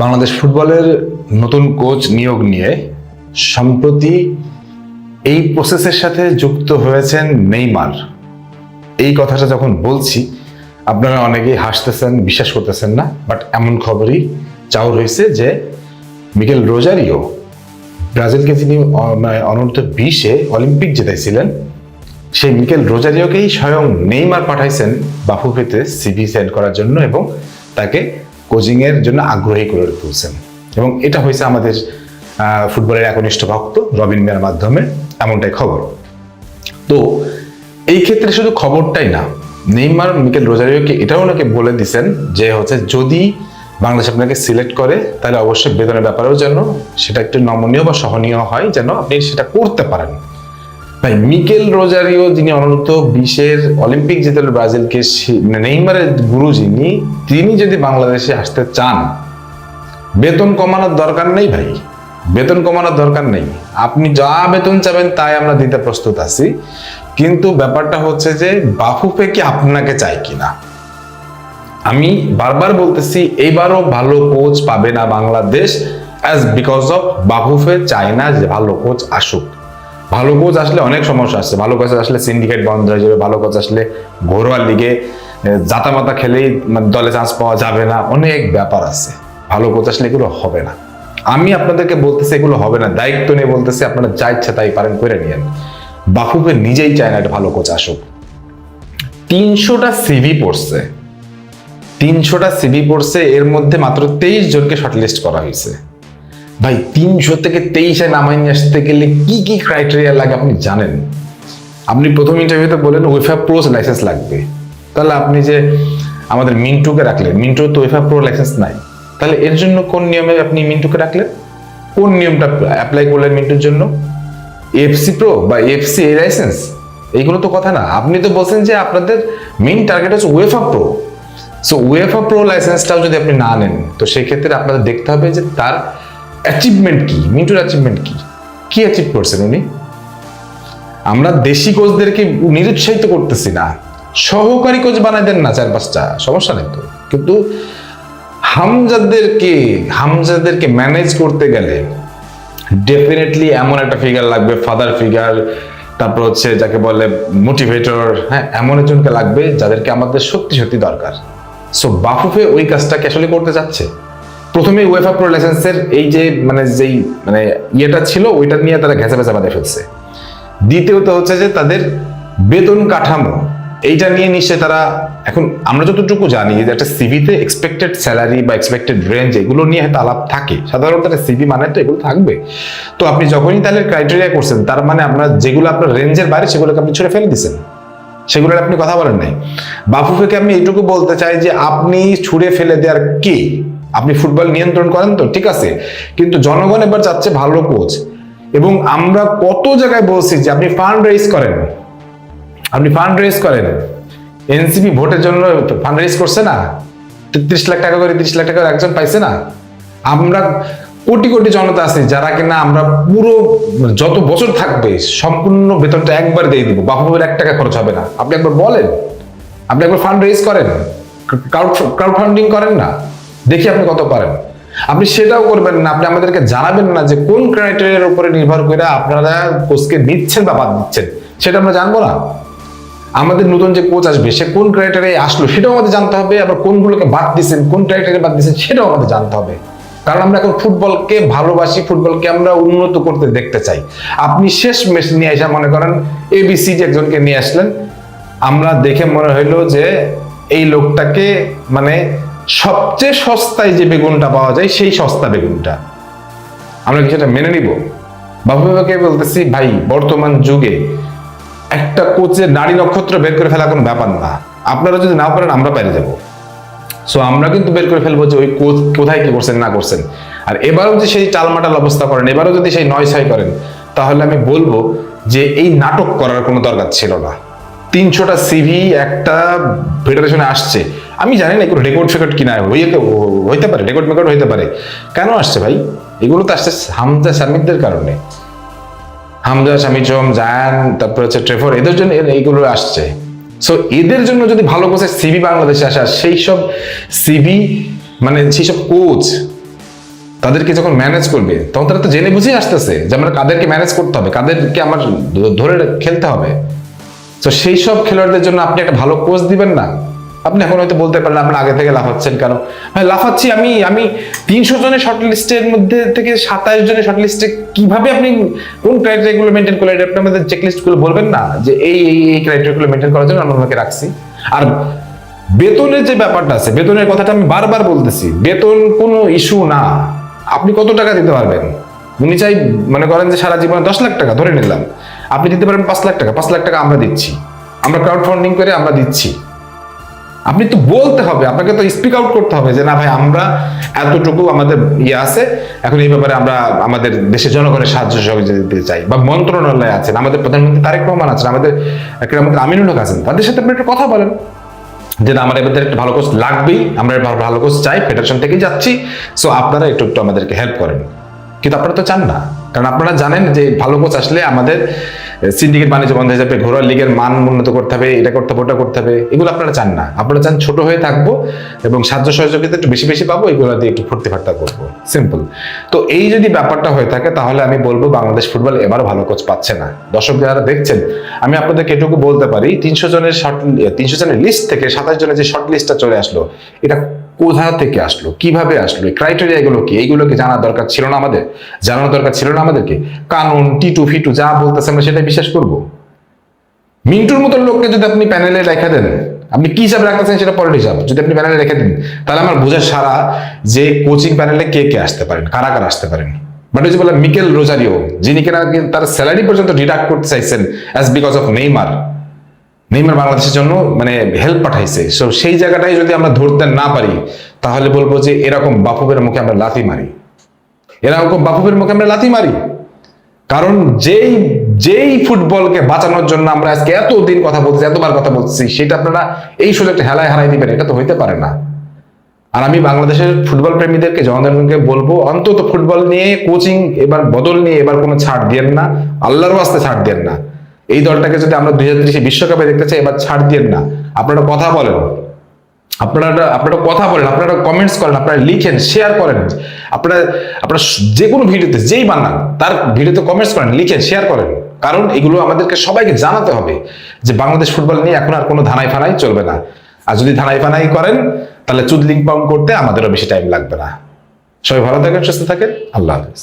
বাংলাদেশ ফুটবলের নতুন কোচ নিয়োগ নিয়ে সম্প্রতি এই প্রসেসের সাথে যুক্ত হয়েছেন নেইমার। এই কথাটা যখন বলছি আপনারা অনেকেই হাসতেছেন, বিশ্বাস করতেছেন না, বাট এমন খবরই চাউর হয়েছে যে মিকেল রোজারিও, ব্রাজিলকে যিনি অনূর্ধ্ব 20-এ অলিম্পিক জেতাইছিলেন, সেই মিকেল রোজারিওকেই স্বয়ং নেইমার পাঠাইছেন বাফুফেতে সিভি সেন্ড করার জন্য এবং তাকে কোচিং এর জন্য আগ্রহী করে তুলছেন। এবং এটা হয়েছে আমাদের ফুটবলের একনিষ্ঠ ভক্ত রবিন মিয়ার মাধ্যমে, এমনটাই খবর। তো এই ক্ষেত্রে শুধু খবরটাই না, নেইমার মিকেল রোজারিওকে এটাও ওনাকে বলে দিচ্ছেন যে যদি বাংলাদেশ আপনাকে সিলেক্ট করে তাহলে অবশ্যই বেতনের ব্যাপারেও যেন সেটা একটু নমনীয় বা সহনীয় হয়, যেন আপনি সেটা করতে পারেন। ভাই, মিকেল রোজারিও যিনি অনূর্ধ্ব 20-এর অলিম্পিক জেতাল ব্রাজিলকে, নেইমারের গুরু যিনি, তিনি যদি বাংলাদেশে আসতে চান, বেতন কমানোর দরকার নেই ভাই, বেতন কমানোর দরকার নেই। আপনি যা বেতন চাবেন তাই আমরা দিতে প্রস্তুত আছি, কিন্তু ব্যাপারটা হচ্ছে যে বাফুফে কি আপনাকে চাই কিনা। আমি বারবার বলতেছি, এইবারও ভালো কোচ পাবে না Bangladesh, as because of Bafufe চায় না যে ভালো কোচ আসুক। ভালো কোচ আসলে অনেক সমস্যা আসছে, ভালো কোচ আসলে সিন্ডিকেট বন্ধ হয়ে যাবে, ভালো কোচ আসলে ঘরোয়া লিগে জাতামাতা খেলেই দলে চান্স পাওয়া যাবে না, অনেক ব্যাপার আছে। ভালো কোচ আসলে এগুলো হবে না। আমি আপনাদেরকে বলতেছি এগুলো হবে না, দায়িত্ব নিয়ে বলতেছি, আপনারা যা ইচ্ছা তাই পারেন করে নিয়েন। বাফুফে নিজেই চায় না একটা ভালো কোচ আসুক। 300টা সিভি পড়ছে, 300টা সিভি পড়ছে, এর মধ্যে মাত্র 23 জনকে শর্টলিস্ট করা হয়েছে। ভাই, 300 থেকে 23-এ নামাই নিয়ে আসতে গেলে কি কি ক্রাইটেরিয়া লাগে আপনি জানেন? আপনি প্রথম ইন্টারভিউতে বলেন ওয়েফা প্রো লাইসেন্স লাগবে, তাহলে আপনি যে আমাদের মিন্টুকে রাখলেন, মিন্টুর তো ওয়েফা প্রো লাইসেন্স নাই, তাহলে এর জন্য কোন নিয়মে আপনি মিন্টুকে রাখলেন? কোন নিয়মটা অ্যাপ্লাই করলেন মিন্টুর জন্য? এফসি প্রো বা এফসি এ লাইসেন্স? এইগুলো তো কথা না। আপনি তো বলছেন যে আপনাদের মেইন টার্গেট হচ্ছে UEFA pro. So UEFA pro লাইসেন্সটাও যদি আপনি না নেন, তো সেই ক্ষেত্রে আপনাদের দেখতে হবে যে তার অ্যাচিভমেন্ট কি, মিন্টুর অ্যাচিভমেন্ট কি, কি অ্যাচিভ করছেন উনি। আমরা দেশি কোচদেরকে নিরুৎসাহিত করতেছি না, সহকারী কোচ বানাই দেন না 4-5টা, সমস্যা নেই তো, কিন্তু হামজাদেরকে ম্যানেজ করতে গেলে ডেফিনেটলি এমন একটা ফিগার লাগবে, ফাদার ফিগার, তারপর হচ্ছে যাকে বলে মোটিভেটর, হ্যাঁ, এমন একজনকে লাগবে যাদেরকে আমাদের সত্যি সত্যি দরকার। সো বাফুফে ওই কাজটাকে আসলে করতে যাচ্ছে। প্রথমে ওয়েফা প্রো লাইসেন্সের এই যে যেই ইয়েটা ছিল, ওইটা নিয়ে তারা ঘেঁচা বেচা বাঁধে ফেলছে। দ্বিতীয়ত হচ্ছে যে তাদের বেতন কাঠামো, এইটা নিয়ে নিশ্চয় তারা এখন, আমরা যতটুকু জানি যে একটা সিভিতে এক্সপেক্টেড স্যালারি বা এক্সপেক্টেড রেঞ্জ, এগুলো নিয়ে হয়তো আলাপ থাকে, সাধারণত একটা সিভি মানে তো এগুলো থাকবে। তো আপনি যখনই তাহলে ক্রাইটেরিয়া করছেন, তার মানে আপনার যেগুলো আপনার রেঞ্জের বাইরে সেগুলোকে আপনি ছুড়ে ফেলে দিচ্ছেন, সেগুলোর আপনি কথা বলেন নাই। বাফুফেকে আমি এইটুকু বলতে চাই যে আপনি ছুড়ে ফেলে দেওয়ার কি? আপনি ফুটবল নিয়ন্ত্রণ করেন তো ঠিক আছে, কিন্তু জনগণ এবার চাচ্ছে ভালো কোচ। এবং আমরা কত জায়গায় বলছি যে আপনি ফান্ড রেজ করেন, আপনি ফান্ড রেজ করেন। এনসিপি ভোটের জন্য ফান্ড রেজ করছে না, 30 লাখ টাকা করে, 30 লাখ টাকা করে একজন পাইছে না। আমরা কোটি কোটি জনতা আছে যারা কিনা আমরা পুরো যত বছর থাকবে সম্পূর্ণ বেতনটা একবার দিয়ে দিব, বাফুফের 1 টাকা খরচ হবে না। আপনি একবার বলেন, আপনি একবার ফান্ড রেজ করেন, ক্রাউড ফান্ডিং করেন না, দেখি আপনি কত পারেন। আপনি সেটাও করবেন না, আপনি আমাদেরকে জানাবেন না যে কোন ক্রাইটেরিয়ার উপরে নির্ভর করে আপনারা কোচকে নিচ্ছেন বা বাদ দিচ্ছেন, সেটা আমরা জানবো না। আমাদের নতুন যে কোচ আসবে সে কোন ক্রাইটেরিয়ায় আসলো সেটাও আমাদের জানতে হবে, আবার কোনগুলোকে বাদ দিচ্ছেন, কোন ক্রাইটেরিয়া বাদ দিচ্ছেন সেটাও আমাদের জানতে হবে। কারণ আমরা এখন ফুটবলকে ভালোবাসি, ফুটবলকে আমরা উন্নত করতে দেখতে চাই। আপনি শেষ ম্যাচ নিয়ে আসা, মনে করেন এবিসি যে একজনকে নিয়ে আসলেন, আমরা দেখে মনে হইলো যে এই লোকটাকে সবচেয়ে সস্তায় যে বেগুনটা পাওয়া যায় সেই সস্তা বেগুনটা, আমরা কি সেটা মেনে নিব? বাবুকে বলতেছি ভাই, বর্তমান যুগে একটা কোচের নারী নক্ষত্র বের করে ফেলা কোনো ব্যাপার না। আপনারা যদি না পারেন আমরা পেরে যাব। সো আমরা কিন্তু বের করে ফেলবো যে ওই কোচ কোথায় কি করছেন না করছেন। আর এবারও যদি সেই টালমাটাল অবস্থা করেন, এবারও যদি সেই 9-6 করেন, তাহলে আমি বলবো যে এই নাটক করার কোনো দরকার ছিল না। 300টা সিভি একটা ফেডারেশনে আসছে, আমি জানি না এগুলো রেকর্ড ফেকর্ড কিনা হইতে পারে, রেকর্ড মেকর্ড হইতে পারে। কেন আসছে ভাই? এগুলো তো আসছে হামজা শামিরদের কারণে, হামজা, শামিচম, জায়ান, তারপর হচ্ছে ট্রেভর, এদের জন্য এইগুলো আসছে। সো এদের জন্য যদি ভালো কোচের সিভি বাংলাদেশে আসে, সেই সব সিভি সেই সব কোচ তাদেরকে যখন ম্যানেজ করবে তখন তারা তো জেনে বুঝেই আসতেছে যে আমরা কাদেরকে ম্যানেজ করতে হবে, কাদেরকে আমার ধরে খেলতে হবে। তো সেই সব খেলোয়াড়দের জন্য আপনি একটা ভালো কোচ দিবেন না? আপনি এখন হয়তো বলতে পারেন আপনি আগে থেকে লাফাচ্ছেন কেন? হ্যাঁ লাফাচ্ছি, আমি 300 জনের শর্ট লিস্টের মধ্যে থেকে 27 জনের শর্ট লিস্টে কিভাবে আপনি কোন ক্রাইটেরিয়াগুলো মেনটেন করলেন, আপনি আমাদের চেকলিস্ট গুলো বলবেন না যে এই ক্রাইটেরিয়াগুলো মেনটেন করার জন্য আমরা ওনাকে রাখছি। আর বেতনের যে ব্যাপারটা আছে, বেতনের কথাটা আমি বারবার বলতেছি, বেতন কোনো ইস্যু না। আপনি কত টাকা দিতে পারবেন? উনি চাই মনে করেন যে সারা জীবনে 10 লাখ টাকা ধরে নিলাম, আপনি দিতে পারেন 5 লাখ টাকা, 5 লাখ টাকা আমরা দিচ্ছি, আমরা ক্রাউড ফান্ডিং করে আমরা দিচ্ছি। আপনি তো বলতে হবে, আপনাকে তো স্পিক আউট করতে হবে যে না ভাই আমরা এতটুকু আমাদের ইয়ে আছে, এখন এই ব্যাপারে আমরা আমাদের দেশের জনগণের সাহায্য সহযোগিতা দিতে চাই। বা মন্ত্রণালয় আছেন, আমাদের প্রধানমন্ত্রী তারেক রহমান আছেন, আমাদের ক্রীড়ামন্ত্রী আমিনুল হক আছেন, তাদের সাথে আপনি একটা কথা বলেন যে না আমার এবার একটা ভালো কোচ লাগবেই, আমরা ভালো কোচ চাই, ফেডারেশন থেকেই যাচ্ছি, সো আপনারা একটু একটু আমাদেরকে হেল্প করেন। কিন্তু আপনারা তো চান না, কারণ আপনারা জানেন যে ভালো কোচ আসলে আমাদের সিন্ডিকেট বাণিজ্য বন্ধ হয়ে যাবে, ঘরোয়া লিগের মান উন্নত করতে হবে, এটা করতে হবে ওটা করতে হবে, এগুলো আপনারা চান না। আপনারা চান ছোট হয়ে থাকবো এবং সাহায্য সহযোগিতা একটু বেশি বেশি পাবো, এগুলো দিয়ে একটু ফুর্তি ফার্তা করবো, সিম্পল। তো এই যদি ব্যাপারটা হয়ে থাকে তাহলে আমি বলবো বাংলাদেশ ফুটবল এবারও ভালো কোচ পাচ্ছে না। দর্শক যারা দেখছেন, আমি আপনাদেরকে এটুকু বলতে পারি 300 জনের লিস্ট থেকে 27 জনের যে শর্ট লিস্টটা চলে আসলো, এটা কোথা থেকে আসলো, কিভাবে আসলো, ক্রাইটেরিয়া এগুলো কি, এইগুলোকে জানার দরকার ছিল না আমাদের? জানানোর দরকার ছিল না আমাদেরকে? কানুন টিটু ফিটু যা বলতেছে আমরা সেটাই বিশ্বাস করব? মিন্টুর মতো লোককে যদি আপনি প্যানেলে রেখে দেন, আপনি কি হিসাবে রাখতেছেন সেটা পরের হিসাব, যদি আপনি প্যানেলে রেখে দেন তাহলে আমার বোঝার সারা যে কোচিং প্যানেলে কে কে আসতে পারেন, কারা কারা আসতে পারেন। বাট ওই যে বললাম মিকেল রোজারিও, যিনি কিনা তার স্যালারি পর্যন্ত ডিডাক্ট করতে চাইছেন অ্যাজ বিকজ অফ নেইমার বাংলাদেশের জন্য মানে হেল্প পাঠাইছে, সো সেই জায়গাটাই যদি আমরা ধরতে না পারি তাহলে বলবো যে এরকম বাফুফের মুখে আমরা লাথি মারি, কারণ যেই ফুটবলকে বাঁচানোর জন্য আমরা আজকে এতদিন কথা বলছি, এতবার কথা বলছি, সেটা আপনারা এই সুযোগটা হেলায় হারাই দিবেন, এটা তো হইতে পারে না। আর আমি বাংলাদেশের ফুটবল প্রেমীদেরকে, জনগণকে বলবো অন্তত ফুটবল নিয়ে কোচিং এবার বদল নিয়ে এবার কোনো ছাড় দিয়েন না, আল্লাহর ওয়াস্তে ছাড় দিয়েন না। এই দলটাকে যদি আমরা 2030 বিশ্বকাপে দেখতে চাই, এবার ছাড় দিয়েন না। আপনারা কথা বলেন, আপনারা কমেন্টস করেন, আপনারা লিখেন, শেয়ার করেন, আপনারা যে কোনো ভিডিওতে যেই বানান তার ভিডিওতে কমেন্টস করেন, লিখেন, শেয়ার করেন। কারণ এগুলো আমাদেরকে সবাইকে জানাতে হবে যে বাংলাদেশ ফুটবল নিয়ে এখন আর কোনো ধানাই ফানাই চলবে না। আর যদি ধানাই ফানাই করেন তাহলে চুদলিং পাউন্ড করতে আমাদেরও বেশি টাইম লাগবে না। সবাই ভালো থাকেন, সুস্থ থাকেন, আল্লাহ হাফেজ।